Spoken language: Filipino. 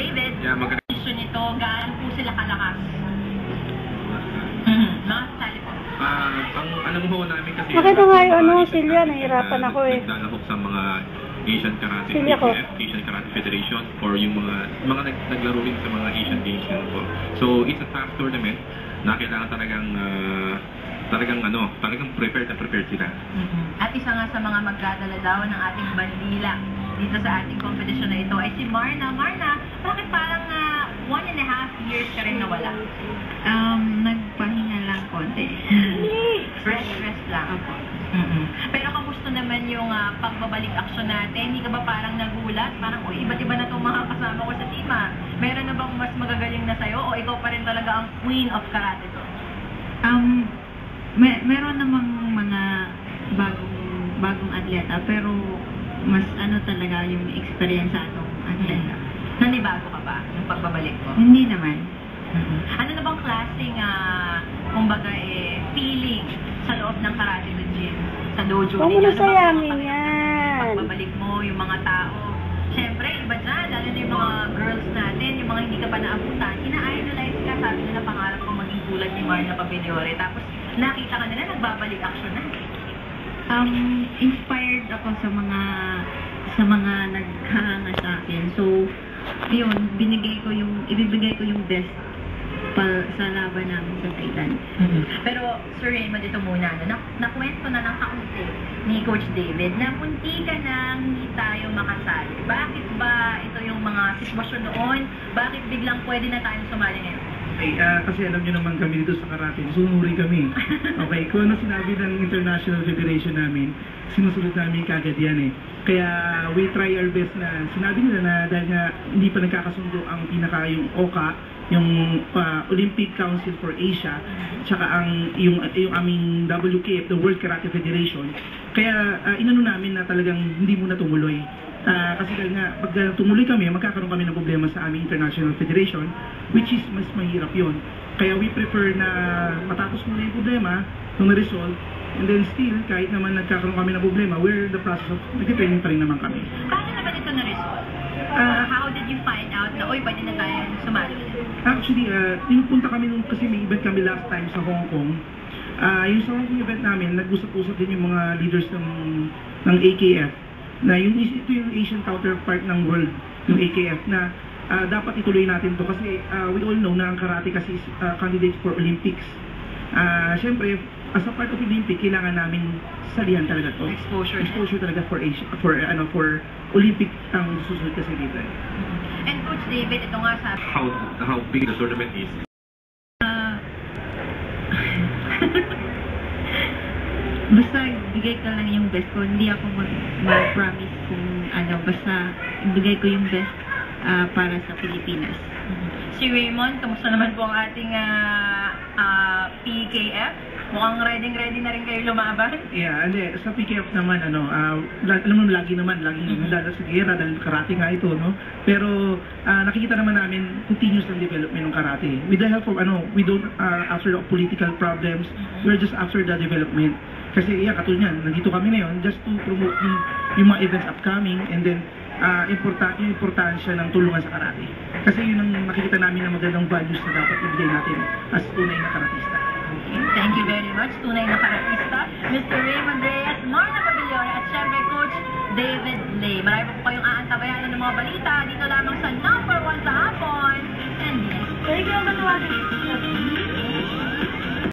David, Yeah, question nito, gaano po sila kalakas? Mga sali po. Ang alam ho namin kasi... Nakita nga yung Silya, nahirapan ako eh. Naglalahok sa mga Asian Karate Silya ko. Asian Karate Federation, or yung mga naglaro rin sa mga Asian Games yun po. So, it's a tough tournament na kailangan talagang prepared sila. At isa nga sa mga magdadala daw ng ating bandila dito sa ating competition na ito ay si Marna. Marna, bakit parang 1.5 years ka rin nawala? Nagpahinga lang konti. Rest lang. Opo. Pero kamusta naman yung pagbabalik aksyon natin? Hindi ka ba parang nagulat? Parang, iba't iba na itong mga kasama ko sa team Meron na bang mas magagaling na sa'yo? O ikaw pa rin talaga ang queen of karate to? Meron namang mga bagong atleta, pero mas talaga yung experience sa atong atleta. Nanibago ka ba yung pagbabalik mo? Hindi naman. Ano na bang klaseng, kumbaga feeling sa loob ng karate do gym, sa dojo Huwag mo ninyo? na sayangin yan. Pagbabalik mo, yung mga tao. Siyempre, iba dyan, lalo na yung mga girls natin, yung mga hindi ka pa naabutan, ina-idolize ka, sabi nila pangarap ko maging tulad ni Marna Pabidore. Tapos, nakita ka nila, nagbabalik action na. Inspired ako sa mga naghahanga sa akin. So, yun, ibibigay ko yung best sa laban namin sa Titan. Pero, Sir Raymond, ito muna, nakwento na ng kaunti ni Coach David na munti ka nang hindi tayo makasali. Bakit ba ito yung mga sitwasyon noon? Bakit biglang pwede na tayong sumali ngayon? Kasi alam nyo naman kami dito sa karate, sunuri kami. Okay, kung ano sinabi ng International Federation namin, sinusunod namin kagad yan eh. Kaya we try our best na sinabi nila na dahil nga hindi pa nagkakasundo ang yung OCA, yung Olympic Council for Asia, tsaka yung aming WKF, the World Karate Federation. Kaya inano namin na talagang hindi muna tumuloy. Kasi dahil nga, pag tumuloy kami, magkakaroon kami ng problema sa aming International Federation, which is mas mahirap yun. Kaya we prefer na matapos muna yung problema, nung na-resolve, and then still, kahit naman nagkakaroon kami ng problema, we're in the process of nag-training pa rin naman kami. Paano naman ito na-resolve? How did you find out na, pwede na tayo sumali? Actually, pinupunta kami nung, kasi may event kami last time sa Hong Kong. Yung sa Hong Kong event namin, nag-usap-usap din yung mga leaders ng AKF, na ito yung Asian counterpart ng world, yung AKF, na dapat ituloy natin to kasi we all know na ang karate kasi is candidate for Olympics. Siyempre, as a part of Olympic, kailangan namin salihan talaga to. Exposure talaga for Asia, for Olympic ang susunod kasi dito. And Coach David, ito nga sa How big the tournament is? Basta bigay ko lang yung best ko. Hindi ako mag-promise kung basta ibigay ko yung best para sa Pilipinas. Si Raymond, kamusta naman po ang ating PKF? Mukhang ready na rin kayo lumaban? Yeah, sa PKF naman, alam mo, laging dahil sa gera, dahil karate nga ito, no? Pero nakikita naman namin continuous ang development ng karate. With the help of, we don't after the political problems, we're just after the development. Kasi katulad niyan, nandito kami ngayon just to promote yung mga events upcoming, and then yung importansya ng tulungan sa karate. Kasi yun ang makikita namin na magandang values na dapat ibigay natin as tunay na karatista. Okay, thank you very much, tunay na karatista, Mr. Raymond Reyes, Marna Pabidore, at syempre Coach David Lay. Marami po kayong aantabayan ng mga balita dito lamang sa #1 sa hapon. And yes, Thank you,